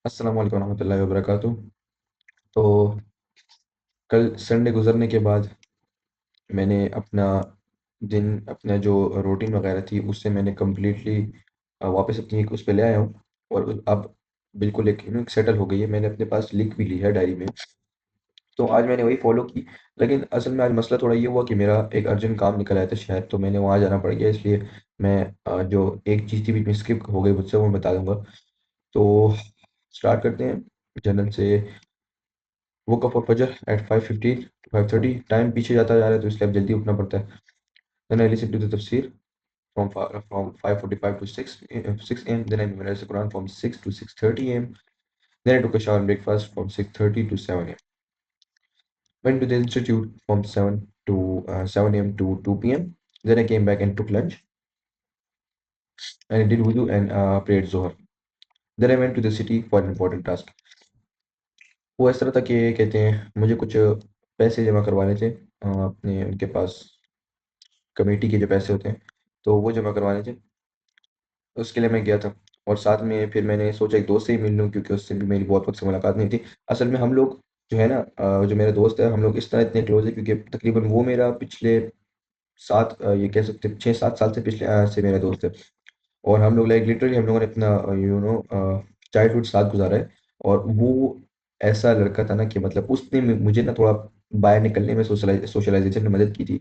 अस्सलाम वालेकुम रहमतुल्लाहि व बरकातुहू। तो कल संडे गुज़रने के बाद मैंने अपना दिन अपना जो रूटीन वग़ैरह थी उससे मैंने कंप्लीटली वापस अपनी एक उस पे ले आया हूँ और अब बिल्कुल एक एक सेटल हो गई है। मैंने अपने पास लिख भी ली है डायरी में। तो आज मैंने वही फ़ॉलो की। लेकिन असल में आज मसला थोड़ा ये हुआ कि मेरा एक अर्जेंट काम निकल आया था शहर, तो मैंने वहाँ जाना पड़ गया, इसलिए मैं जो एक चीज़ थी बीच में स्किप हो गई मुझसे, वो मैं बता दूँगा। तो स्टार्ट करते हैं जनरल से। woke up for Fajr at 5:15 to 5:30. Time पीछे जाता जा रहा है तो इसलिए अब जल्दी उठना पड़ता है। Then I listened to the tafsir from 5:45 to 6 a.m. Then I memorized the Quran from 6 to 6:30 a.m. Then I took a shower and breakfast from 6:30 to 7 a.m. Went to the institute from 7 a.m. to 2 p.m. Then I came back and took lunch and I did wudu and prayed Zohar. Then I went to the city for an important task. वो इस तरह था कि कहते हैं मुझे कुछ पैसे जमा करवाने थे अपने उनके पास, कमेटी के जो पैसे होते हैं, तो वो जमा करवाने थे। उसके लिए मैं गया था और साथ में फिर मैंने सोचा एक दोस्त से ही मिल लूँ, क्योंकि उससे भी मेरी बहुत वक़्त से मुलाकात नहीं थी। असल में हम लोग जो है ना, जो मेरा दोस्त है, हम लोग इस तरह इतने क्लोज़ हैं क्योंकि तकरीबन वो मेरा पिछले ये कह सकते हैं 6-7 साल से से मेरा दोस्त है। और हम लोग लाइक लिटरली हम लोगों ने अपना चाइल्डहुड साथ गुज़ारा है। और वो ऐसा लड़का था ना कि मतलब उसने मुझे ना थोड़ा बाहर निकलने में सोशलाइज़ेशन में मदद की थी।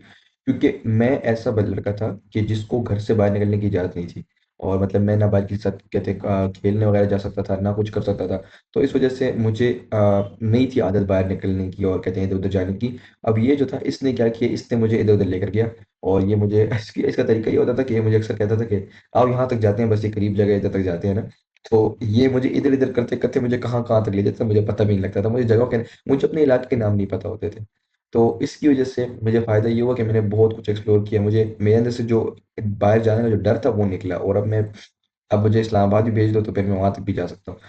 क्योंकि मैं ऐसा लड़का था कि जिसको घर से बाहर निकलने की इजाज़त नहीं थी। और मतलब मैं ना बाहर किसी के साथ कहते हैं खेलने वगैरह जा सकता था, ना कुछ कर सकता था। तो इस वज़ह से मुझे नहीं थी आदत बाहर निकलने की और कहते हैं इधर-उधर जाने की। अब ये जो था इसने क्या किया, इसने मुझे इधर-उधर लेकर गया। और ये मुझे इसका तरीका ये होता था कि ये मुझे अक्सर कहता था कि आओ यहाँ तक जाते हैं, बस ये करीब जगह है, इधर तक जाते हैं ना। तो ये मुझे इधर-इधर करते-करते मुझे कहाँ-कहाँ तक ले जाता था, मुझे पता भी नहीं लगता था। मुझे अपने इलाके के नाम नहीं पता होते थे। तो इसकी वज़ह से मुझे फ़ायदा ये हुआ कि मैंने बहुत कुछ एक्सप्लोर किया। मुझे मेरे अंदर से जो बाहर जाने का जो डर था वो निकला। और अब मुझे इस्लामाबाद भी भेज दो तो फिर मैं वहाँ तक भी जा सकता हूँ।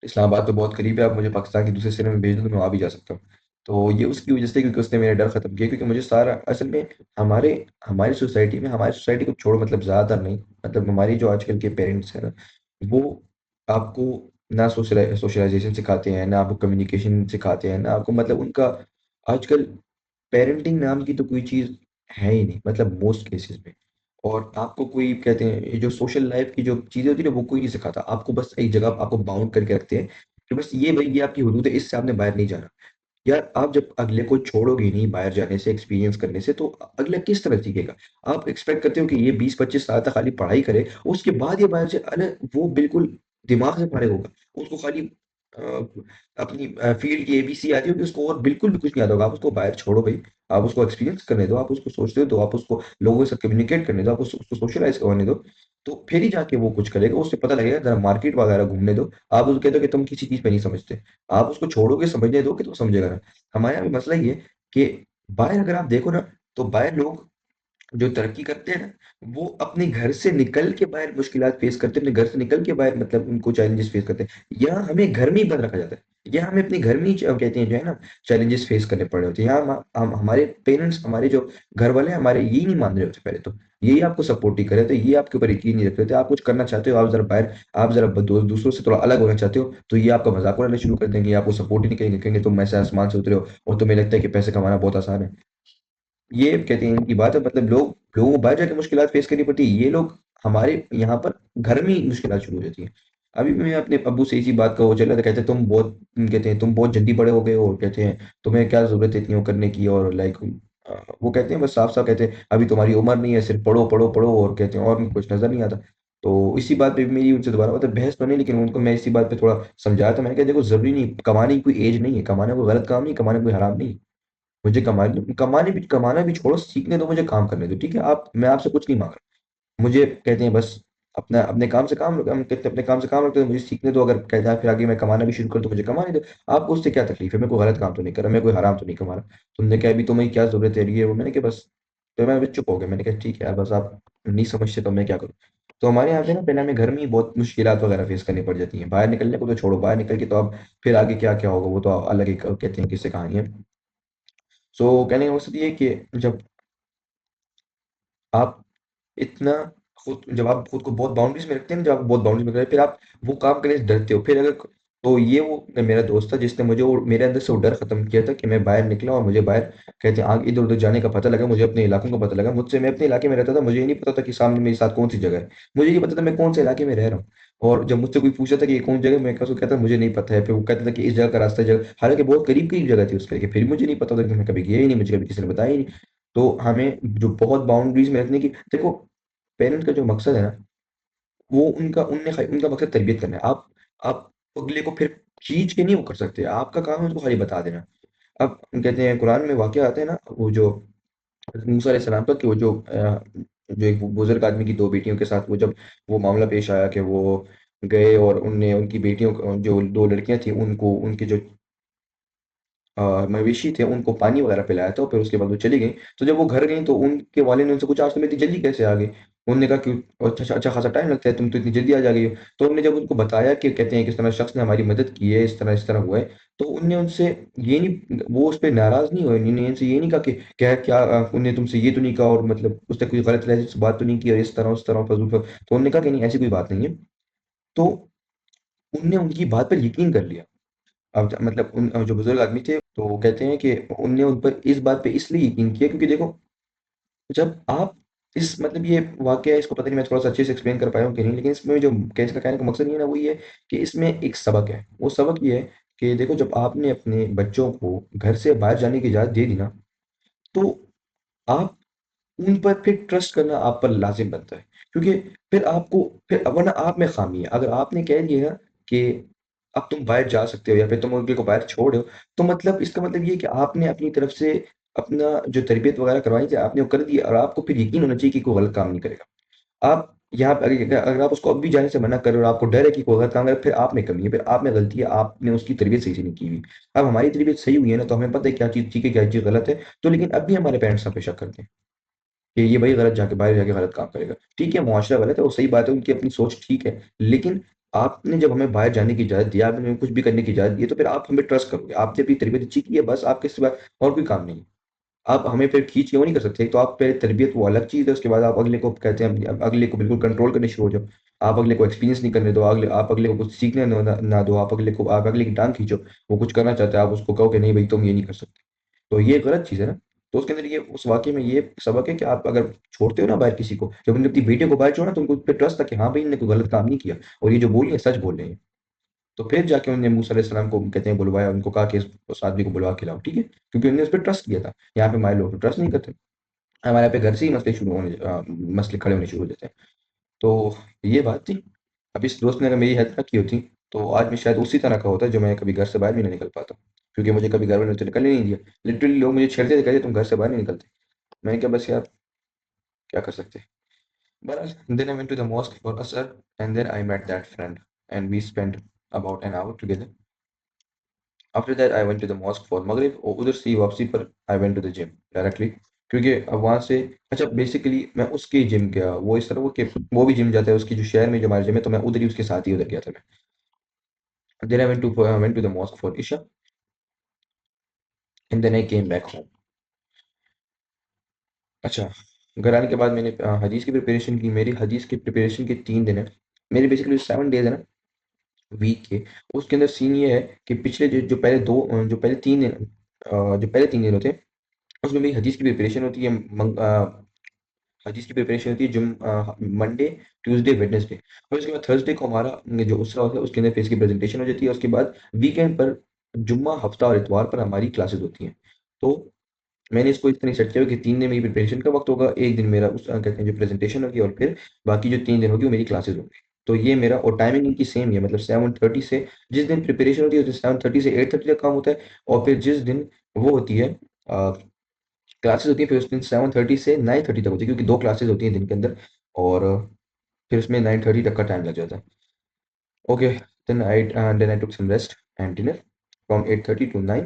इस्लामाबाद तो बहुत करीब है, आप मुझे पाकिस्तान के दूसरे सिरे में भेज दो तो मैं वहाँ भी जा सकता हूँ। तो ये उसकी वज़ह से, क्योंकि उसने मेरा डर ख़त्म किया, क्योंकि मुझे सारा असल में हमारे हमारी सोसाइटी को छोड़ो, मतलब ज़्यादातर नहीं, मतलब हमारी जो आजकल के पेरेंट्स हैं ना, वो आपको ना सोशलाइज़ेशन सिखाते हैं, ना आपको कम्युनिकेशन सिखाते हैं, ना आपको मतलब उनका आजकल पेरेंटिंग नाम की तो कोई चीज़ है ही नहीं, मतलब मोस्ट केसेज़ में। और आपको कोई कहते हैं ये जो सोशल लाइफ़ की जो चीज़ें होती है ना, वो कोई नहीं सिखाता। आपको बस एक जगह आपको बाउंड करके रखते हैं कि बस ये भई ये आपकी हुदूद है, इससे आपने बाहर नहीं जाना। यार आप जब अगले को छोड़ोगे ही नहीं बाहर जाने से, एक्सपीरियंस करने से, तो अगला किस तरह सीखेगा? आप एक्सपेक्ट करते हो कि ये 20-25 साल तक खाली पढ़ाई करे, उसके बाद ये बाहर से अरे वो बिल्कुल दिमाग से फारिग होगा। उसको खाली अ, अपनी फ़ील्ड की एबीसी आती होगी, उसको और बिल्कुल भी कुछ नहीं आता होगा। आप उसको बाहर छोड़ो भई, आप उसको एक्सपीरियंस करने दो, आप उसको सोचने दो, आप उसको लोगों के साथ कम्युनिकेट करने दो, आप उसको सोशलाइज़ करवाने दो, तो फिर ही जाके वो कुछ करेगा, उसे पता लगेगा। ज़रा मार्केट वगैरह घूमने दो। आप उसको कह दो कि तुम किसी चीज़ पे नहीं समझते। आप उसको छोड़ोगे, समझने दो कि तो समझेगा ना। हमारे यहाँ भी मसला ये है कि बाहर अगर आप देखो ना, तो बाहर लोग जो तरक्की करते हैं ना, वो अपने घर से निकल के बाहर मुश्किलात फेस करते हैं, अपने घर से निकल के बाहर मतलब उनको चैलेंजेस फेस करते हैं। यहाँ हमें घर में ही बंद रखा जाता है। यहाँ हमें अपने घर में ही कहते हैं जो है ना, चैलेंजेस फेस करने पड़ रहे होते हैं। यहाँ हम हमारे पेरेंट्स, हमारे जो घर वाले हैं, हमारे यही नहीं मान रहे होते पहले तो। यही आपको सपोर्ट नहीं कर रहे थे, ये आपके ऊपर यकीन नहीं रख रहे थे। आप कुछ करना चाहते हो, आप ज़रा बाहर, आप ज़रा दूसरों से थोड़ा अलग होना चाहते हो, तो ये आपका मज़ाक उड़ाना शुरू कर देंगे, आपको सपोर्ट ही नहीं करेंगे, कहेंगे तुम ऐसे आसमान से उतरे हो और तुम्हें लगता है कि पैसे कमाना बहुत आसान है। ये कहते हैं इनकी बात है, मतलब लोगों को बाहर जाके मुश्किलात फेस करनी पड़ती है। ये लोग हमारे यहाँ पर घर में ही मुश्किलात शुरू हो जाती हैं। अभी भी मैं अपने अब्बू से इसी बात का वो चल रहा था, कहते कहते हैं तुम बहुत जल्दी बड़े हो गए हो, कहते हैं तुम्हें क्या ज़रूरत है इतनी वो करने की, और लाइक वो कहते हैं बस साफ-साफ कहते हैं अभी तुम्हारी उम्र नहीं है, सिर्फ पढ़ो, पढ़ो, पढ़ो, और कहते हैं और कुछ नज़र नहीं आता। तो इसी बात पे भी मेरी उनसे दोबारा मतलब बहस तो नहीं, लेकिन उनको मैं इसी बात पे थोड़ा समझाया था। मैंने कहा देखो ज़रूरी नहीं, कमाने की कोई ऐज नहीं है, कमाना कोई गलत काम नहीं, कमाना कोई हराम नहीं है। मुझे कमाना भी छोड़ो, सीखने दो, मुझे काम करने दो, ठीक है? मैं आपसे कुछ नहीं माँग रहा। मुझे कहते हैं बस अपना अपने काम से काम हम कहते हैं अपने काम से काम रखते हो, मुझे सीखने दो, अगर कहता है फिर आगे मैं कमाना भी शुरू कर दूँ, मुझे कमाने दो। आपको उससे क्या तकलीफ़ है? मैं कोई गलत काम तो नहीं कर रहा, मैं कोई हराम तो नहीं कमा रहा। तुमने कहा अभी तुम्हें क्या ज़रूरत है, ये वो, मैंने कहा बस, तो मैं बस चुप हो गया। मैंने कहा ठीक है यार, बस आप नहीं समझते तो मैं क्या करूँ? तो हमारे यहाँ पे ना पहले हमें घर में ही बहुत मुश्किलात वगैरह फेस करनी पड़ जाती हैं। बाहर निकलने को तो छोड़ो, बाहर निकल के तो अब फिर आगे क्या-क्या होगा वो तो अलग ही कहते हैं किस्से कहानी है। कहने का मकसद ये है कि जब आप इतना खुद को बहुत बाउंड्रीज में रखते हैं ना, जब आप बहुत बाउंड्रीज में रखते हैं, फिर आप वो काम करने से डरते हो। फिर अगर तो ये वो मेरा दोस्त था जिसने मुझे मेरे अंदर से वो डर खत्म किया था कि मैं बाहर निकला और मुझे बाहर कहते हैं आगे इधर उधर जाने का पता लगा, मुझे अपने इलाकों का पता लगा। मुझसे मैं अपने इलाके में रहता था, मुझे ये नहीं पता था कि सामने मेरे साथ कौन सी जगह है। मुझे ये पता था मैं कौन से इलाके में रह रहा हूँ। और जब मुझसे कोई पूछता था कि ये कौन जगह है, मैं कसम कहता मुझे नहीं पता है। फिर वो कहता था कि इस जगह का रास्ता जगह, हालांकि बहुत करीब करीब जगह थी उसके, फिर भी मुझे नहीं पता था कि मैं कभी गया ही नहीं, मुझे कभी किसी ने बताया ही नहीं। तो हमें जो बहुत बाउंड्रीज में रखने की, देखो पेरेंट्स का जो मकसद है ना, वो उनका मकसद तरबियत करना है। आप अगले को फिर खींच के नहीं वो कर सकते, आपका काम है उनको खाली बता देना। अब कहते हैं कुरान में वाकया आता है ना, वो जो हज़रत मूसा अलैहिस्सलाम का, कि वो जो एक बुजुर्ग आदमी की दो बेटियों के साथ वो जब वो मामला पेश आया कि वो गए और उनने उनकी बेटियों को, जो दो लड़कियां थी, उनको उनके जो मवेशी थे उनको पानी वगैरह पिलाया था, और फिर उसके बाद वो चली गई। तो जब वो घर गई तो उनके वालिद ने उनसे पूछा, आज तुम इतनी जल्दी कैसे आ गई? उन्होंने कहा कि अच्छा अच्छा खासा टाइम लगता है, तुम तो इतनी जल्दी आ जा गई हो। तो उन्होंने जब उनको बताया कि कहते हैं किस तरह शख्स ने हमारी मदद की है, इस तरह हुआ है, तो उनने उनसे ये नहीं, वो उस पर नाराज नहीं हुए, उन्होंने उनसे ये नहीं कहा कि क्या क्या उन्हें तुमसे ये तो नहीं कहा, और मतलब उसने कोई गलत लहजे से बात तो नहीं की, और इस तरह उस तरह फजूल तो उन्होंने कहा कि नहीं ऐसी कोई बात नहीं है। तो उनने उनकी बात पर यकीन कर लिया। अब मतलब उन जो बुजुर्ग आदमी थे, तो वो कहते हैं कि उनने उन पर इस बात पे इसलिए यकीन किया क्योंकि देखो, जब आप इस मतलब ये वाकया, इसको पता नहीं मैं थोड़ा सा अच्छे से एक्सप्लेन कर पाया हूँ कि नहीं, लेकिन इसमें जो कहने का मकसद ये है ना, वो ये है कि इसमें एक सबक है। वो सबक ये है कि देखो, जब आपने अपने बच्चों को घर से बाहर जाने की इजाज़त दे दी ना, तो आप उन पर फिर ट्रस्ट करना आप पर लाज़िम बनता है। क्योंकि फिर आपको, फिर वरना आप में ख़ामी है। अगर आपने कह दिया ना कि अब तुम बाहर जा सकते हो, या फिर तुम उनके को बाहर छोड़ रहे हो, तो मतलब इसका मतलब ये है कि आपने अपनी तरफ से अपना जो तरबियत वग़ैरह करवाई थी, आपने वो कर दी, और आपको फिर यकीन होना चाहिए कि कोई गलत काम नहीं करेगा। आप यहाँ पे अगर आप उसको अब भी जाने से मना कर रहे हो और आपको डर है कि कोई गलत काम करे, फिर आप में कमी है, फिर आप में गलती है, आपने उसकी तरबियत सही से नहीं की हुई। अब हमारी तरबियत सही हुई है ना, तो हमें पता है क्या चीज़ ठीक है, क्या चीज़ गलत है। तो लेकिन अब भी हमारे पेरेंट्स हम पे शक करते हैं कि ये भाई गलत जाके बाहर जाके गलत काम करेगा। ठीक है, मुआशरा गलत है, वो सही बात है, उनकी अपनी सोच ठीक है। लेकिन आपने जब हमें बाहर जाने की इजाज़त दी, आपने हमें कुछ भी करने की इजाज़त दी है, तो फिर आप हमें ट्रस्ट करोगे। आपने अपनी तरबियत अच्छी की है, बस आपके सिवा और कोई काम नहीं है। आप हमें फिर खींच के वो नहीं कर सकते। एक तो आप पहले तरबियत वो अलग चीज़ है, उसके बाद आप अगले को कहते हैं अब अगले को बिल्कुल कंट्रोल करने शुरू हो जाओ। आप अगले को एक्सपीरियंस नहीं करने दो, आप अगले को कुछ सीखने ना दो, आप अगले की टाँग खींचो। वो कुछ करना चाहता है, आप उसको कहो कि नहीं भई तुम ये नहीं कर सकते। तो ये गलत चीज़ है ना। तो उसके अंदर ये उस वाक़ये में ये सबक है कि आप अगर छोड़ते हो ना बाहर किसी को, जब उन्होंने अपनी बेटियों को बाहर छोड़ा तो उनको उस पे ट्रस्ट था कि हाँ भाई, इन्होंने कोई गलत काम नहीं किया, और ये जो बोल रही है सच बोल रहे हैं। तो फिर जाके उन्होंने मूसा अलैहि सलाम को कहते हैं बुलवाया, उनको कहा कि इस आदमी को बुलवा के लाओ, ठीक है? क्योंकि उन्होंने उस पे ट्रस्ट किया था। यहाँ पे हमारे लोग तो ट्रस्ट नहीं करते। हमारे यहाँ पे घर से ही मसले खड़े होने शुरू हो जाते हैं। तो ये बात थी। अब इस दोस्त ने अगर मेरी हेल्प ना की होती, तो आज मैं शायद उसी तरह का होता जो मैं कभी घर से बाहर भी नहीं निकल पाता। क्योंकि मुझे कभी घर वालों ने तो निकलने नहीं दिया। लिटरली लोग मुझे छेड़ते थे, कहते तुम घर से बाहर नहीं निकलते। मैंने कहा बस यार, क्या कर सकते हैं। बहरहाल then I went to the mosque for Asr, and then I met that friend and we spent about an hour together. After that I went to the mosque for Maghrib, और उधर से ही वापसी पर I went to the gym directly। क्योंकि अब वहाँ से, अच्छा बेसिकली मैं उसके जिम गया, वो इस तरह वो कि वो भी जिम जाता है उसकी जो शहर में जो हमारा जिम है, तो मैं उधर ही उसके साथ ही उधर गया था मैं। Then I went to the mosque for Isha, and then I came back home। अच्छा, घर आने के बाद मैंने हदीस की प्रिपरेशन की। मेरी हदीस की प्रिपरेशन के 3 दिन है। मेरे बेसिकली 7 डेज़ है ना वीक के। उसके अंदर सीन ये है कि पिछले जो पहले 2 जो पहले 3 दिन जो पहले 3 दिन होते हैं, उसमें मेरी हदीस की प्रिपरेशन होती है। हदीस की प्रिपरेशन होती है मंडे, ट्यूसडे, वेडनेसडे, और उसके बाद थर्सडे को हमारा जो उसरा होता है उसके अंदर फिर इसकी प्रेजेंटेशन हो जाती है। उसके बाद वीकेंड पर जुम्मा, हफ्ता और इतवार पर हमारी क्लासेस होती हैं। तो मैंने इसको इस तरह सेट किया कि 3 दिन मेरी प्रिपरेशन का वक्त होगा, 1 दिन मेरा कहते हैं जो प्रेजेंटेशन होगी, और फिर बाकी जो 3 दिन होगी वो मेरी क्लासेस होंगी। तो ये मेरा, और टाइमिंग इनकी सेम ही है, मतलब 7:30 से, जिस दिन प्रिपरेशन होती है उस दिन 7:30 से 8:30 तक काम होता है। और फिर जिस दिन वो होती है क्लासेस होती है, फिर उस दिन 7:30 से 9:30 तक होती है, क्योंकि 2 क्लासेस होती हैं दिन के अंदर। और फिर उसमें 9:30 तक का टाइम लग जाता है। Okay, then I took some rest and dinner from 8:30 to 9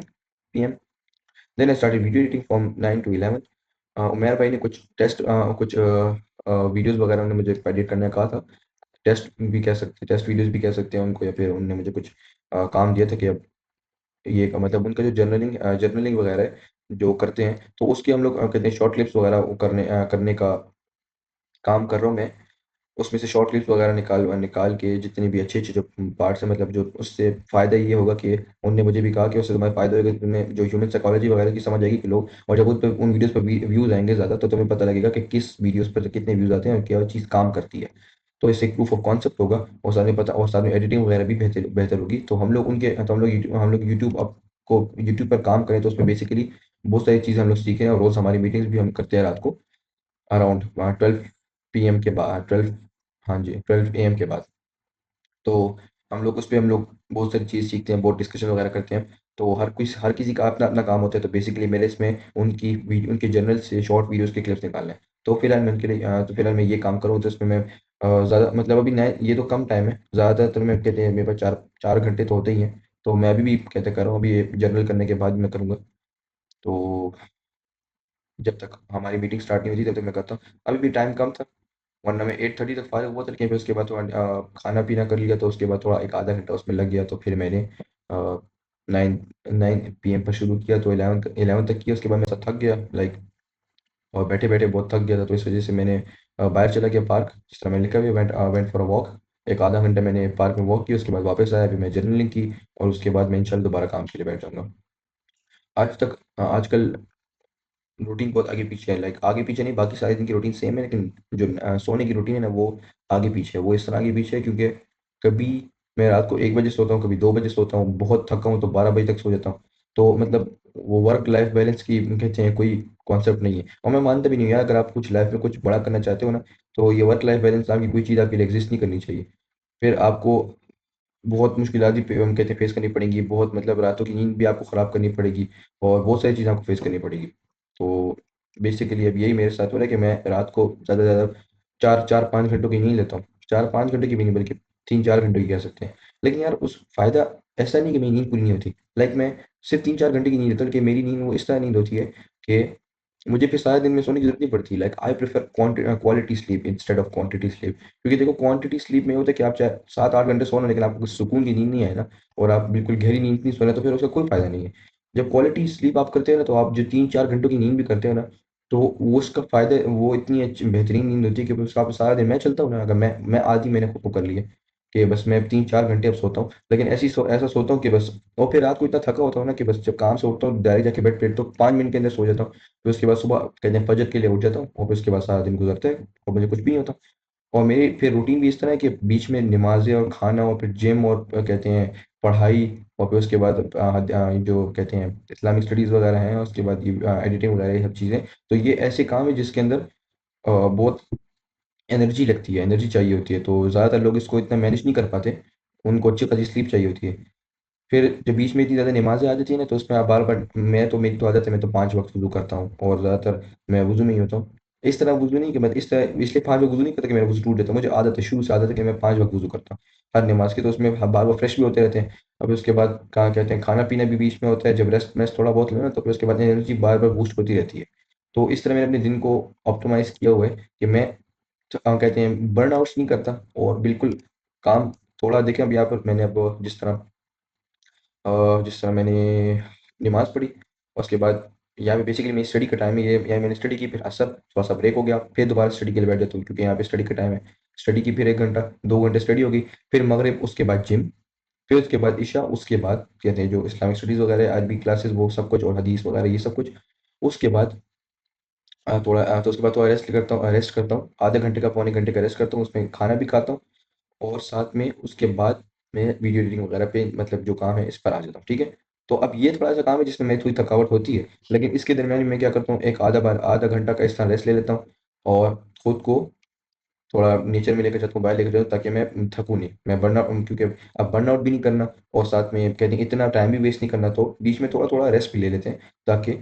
PM। Then I started video editing from 9 to 11। Umair भाई ने कुछ वीडियोस वगैरह उन्होंने मुझे एडिट करने का कहा था। टेस्ट वीडियोस भी कह सकते हैं उनको, या फिर उन्होंने मुझे कुछ काम दिया था कि अब ये का मतलब उनका जो जर्नलिंग वगैरह है, जो करते हैं, तो उसके हम लोग कहते हैं शॉर्ट क्लिप्स वगैरह वो करने का काम कर रहा हूँ मैं। उसमें से शॉर्ट क्लिप्स वगैरह निकाल निकाल के जितने भी अच्छे अच्छे जो पार्ट्स हैं, मतलब जो उससे फ़ायदा ये होगा कि उनने मुझे भी कहा कि उससे तुम्हें फ़ायदा होगा कि तुम्हें जो ह्यूमन साइकोलॉजी वगैरह की समझ आएगी कि लोग, और जब उस पर उन वीडियोस पर व्यूज़ आएंगे ज़्यादा तो तुम्हें पता लगेगा कि किस वीडियोस पर कितने व्यूज़ आते हैं और क्या चीज़ काम करती है। तो इससे एक प्रूफ ऑफ कॉन्सेप्ट होगा, और साथ में पता, और साथ में एडिटिंग वगैरह भी बेहतर बेहतर होगी। तो हम लोग उनके तो हम लोग यूट्यूब अब को यूट्यूब पर काम करें तो उसमें बेसिकली बहुत सारी चीज़ें हम लोग सीखें, और रोज़ हमारी मीटिंग्स भी हम करते हैं रात को अराउंड 12 PM के बाद, 12, हाँ जी, 12 AM के बाद। तो हम लोग उस पे हम लोग बहुत सारी चीज़ सीखते हैं, बहुत डिस्कशन वगैरह करते हैं। तो हर किसी का अपना अपना काम होता है, तो बेसिकली मेरे इसमें उनके जर्नल से शॉर्ट वीडियोस के क्लिप्स निकालने हैं। तो फिलहाल मैं उनके लिए तो फिलहाल मैं ये काम करूँ तो इसमें मैं ज़्यादा मतलब अभी नए ये तो कम टाइम है, ज़्यादातर मैं कहते हैं मेरे पास 4 घंटे तो होते ही हैं। तो मैं अभी भी कहते कर रहा हूँ, अभी ये जर्नल करने के बाद मैं करूँगा। तो जब तक हमारी मीटिंग स्टार्ट नहीं होती तब तक मैं करता हूँ। अभी भी टाइम कम था, वरना मैं 8:30 तक फारिग हुआ था, लेकिन फिर उसके बाद थोड़ा खाना-पीना कर लिया, तो उसके बाद थोड़ा 1 आधा घंटा उसमें लग गया, तो फिर मैंने 9 PM पर शुरू किया, तो 11 तक किया। उसके बाद मैं थक गया लाइक, और बैठे-बैठे बहुत थक गया था, तो इस वज़ह से मैंने बाहर चला गया पार्क, जिस तरह मैंने लिखा भी वेंट फॉर अ वॉक। 1 आधा घंटा मैंने पार्क में वॉक किया, उसके बाद वापस आया, फिर मैं जर्नलिंग की, और उसके बाद मैं इंशाल्लाह दोबारा काम के लिए बैठ जाऊँगा। आजकल रूटीन बहुत आगे पीछे है, लाइक आगे पीछे नहीं, बाकी सारे दिन की रूटीन सेम है, लेकिन जो सोने की रूटीन है ना वो आगे पीछे है। वो इस तरह आगे पीछे है क्योंकि कभी मैं रात को 1 बजे सोता हूँ, कभी 2 बजे सोता हूँ, बहुत थका हूँ तो 12 बजे तक सो जाता हूँ। तो मतलब वो वर्क लाइफ बैलेंस की कहते हैं कोई कॉन्सेप्ट नहीं है, और मैं मानता भी नहीं हूँ यार, अगर आप कुछ लाइफ में कुछ बड़ा करना चाहते हो ना, तो ये वर्क लाइफ बैलेंस नाम की कोई चीज़ आपके लिए एग्जिस्ट नहीं करनी चाहिए। फिर आपको बहुत मुश्किलात भी हम कहते हैं फेस करनी पड़ेंगी, बहुत मतलब रातों की नींद भी आपको ख़राब करनी पड़ेगी, और बहुत सारी चीज़ें आपको फेस करनी पड़ेगी। तो बेसिकली अब यही मेरे साथ हो रहा है कि मैं रात को ज़्यादा से ज़्यादा 4-5 घंटों की नींद लेता हूँ। 4-5 घंटे की भी नहीं, बल्कि 3-4 घंटे की कह सकते हैं। लेकिन यार उस फ़ायदा ऐसा नहीं कि मेरी नींद पूरी नहीं होती। लाइक मैं सिर्फ़ 3-4 घंटे की नींद लेता हूँ, लेकिन मेरी नींद वो इस तरह नींद होती है कि मुझे फिर सारा दिन में सोने की ज़रूरत नहीं पड़ती। Like I prefer quality sleep instead of quantity sleep. क्योंकि देखो क्वांटिटी स्लीप में ये होता है कि आप चाहे 7-8 घंटे सो लें, लेकिन आपको सुकून की नींद नहीं आए ना, और आप बिल्कुल गहरी नींद नहीं सो रहे, तो फिर उसका कोई फ़ायदा नहीं है। जब क्वालिटी स्लीप आप करते हो ना, तो आप जो 3-4 घंटों की नींद भी करते हो ना, तो वो उसका फ़ायदा वो इतनी अच्छी बेहतरीन नींद होती है कि उसका आप सारा दिन, मैं चलता हूँ ना, अगर मैं आदि मैंने खुद को कर लिया कि बस मैं 3-4 घंटे अब सोता हूँ। लेकिन ऐसा सोता हूँ कि बस, और फिर रात को इतना थका होता हूँ ना कि बस जब काम से उठता हूँ डायरेक्ट जाके बेड पे तो 5 मिनट के अंदर सो जाता हूँ। फिर उसके बाद सुबह कहते हैं फजर के लिए उठ जाता हूँ, और फिर उसके बाद सारा दिन गुज़रता है और मुझे कुछ भी नहीं होता। और मेरी फिर रूटीन भी इस तरह है कि बीच में नमाज़ें और खाना, और फिर जिम, और कहते हैं पढ़ाई, और फिर उसके बाद जो कहते हैं इस्लामिक स्टडीज़ वगैरह हैं, उसके बाद ये एडिटिंग वगैरह ये सब चीज़ें। तो ये ऐसे काम है जिसके अंदर बहुत एनर्जी लगती है, एनर्जी चाहिए होती है, तो ज़्यादातर लोग इसको इतना मैनेज नहीं कर पाते, उनको अच्छी खासी स्लीप चाहिए होती है। फिर जब बीच में इतनी ज़्यादा नमाज़ें आ जाती हैं ना, तो उसमें आप बार-बार, मेरी तो आदत है, मैं तो 5 वक़्त वुज़ू करता हूँ, और ज़्यादातर मैं वुज़ू में ही होता हूँ। इस तरह वुज़ू नहीं कि मैं इस तरह इसलिए 5 वक़्त वुज़ू नहीं करता कि मेरा वुज़ू टूट जाता है, मुझे आदत है, शुरू से आदत है कि मैं 5 वक़्त वुज़ू करता हूँ, हर नमाज़ की। तो उसमें बार-बार फ्रेश भी होते रहते हैं। अब उसके बाद क्या कहते हैं, खाना-पीना भी बीच में होता है, जब रेस्ट थोड़ा बहुत लो ना, तो फिर उसके बाद एनर्जी बार-बार बूस्ट होती रहती है। तो इस तरह मैंने अपने दिन को ऑप्टिमाइज़ किया हुआ है कि मैं कहते हैं बर्नआउट्स नहीं करता, और बिल्कुल काम थोड़ा देखें। अब यहाँ पर मैंने अब जिस तरह मैंने नमाज़ पढ़ी, उसके बाद यहाँ पे बेसिकली मेरी स्टडी का टाइम है, ये यहाँ मैंने स्टडी की, फिर असर थोड़ा-सा ब्रेक हो गया, फिर दोबारा स्टडी के लिए बैठ जाता हूँ क्योंकि यहाँ पे स्टडी का टाइम है। स्टडी की फिर 1 घंटा, 2 घंटे स्टडी हो गई, फिर मगरिब, उसके बाद जिम, फिर उसके बाद इशा, उसके बाद कहते हैं जो इस्लामिक स्टडीज़ वगैरह, अरबी क्लासेस वो सब कुछ, और हदीस वगैरह ये सब कुछ। उसके बाद तो उसके बाद थोड़ा रेस्ट करता हूँ, आधे घंटे का, पौने घंटे का रेस्ट करता हूँ, उसमें खाना भी खाता हूँ, और साथ में उसके बाद मैं वीडियो एडिटिंग वगैरह पे, मतलब जो काम है इस पर आ जाता हूँ, ठीक है? तो अब ये थोड़ा-सा काम है जिसमें मेरी थोड़ी थकावट होती है, लेकिन इसके दरमियान में मैं क्या करता हूँ, एक आधा घंटा का इस तरह रेस्ट ले लेता हूँ, और खुद को थोड़ा नेचर में लेकर जाता हूँ, बाहर लेकर जाता हूँ, ताकि मैं थकूँ नहीं। मैं क्योंकि अब बर्नआउट भी नहीं करना, और साथ में कहते हैं इतना टाइम भी वेस्ट नहीं करना, तो बीच में थोड़ा-थोड़ा रेस्ट भी ले लेते हैं, ताकि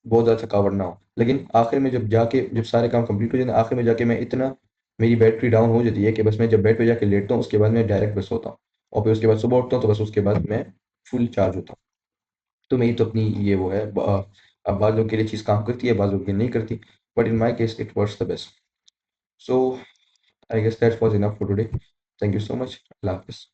बहुत ज़्यादा थकावट ना हो। लेकिन आखिर में जब सारे काम कंप्लीट हो जाए ना, आखिर में जाके मैं इतना, मेरी बैटरी डाउन हो जाती है कि बस मैं जब बेड पे जाके लेटता हूँ, उसके बाद मैं डायरेक्ट बस सोता हूँ, और फिर उसके बाद सुबह उठता हूँ, तो बस उसके बाद मैं फुल चार्ज होता हूँ। तो मेरी तो अपनी ये वो है, अब बाद लोगों के लिए चीज़ काम करती है, बाद लोगों के लिए नहीं करती, but in my case it works the best. So I guess that was enough for today. Thank you so much. अल्लाह हाफ़िज़।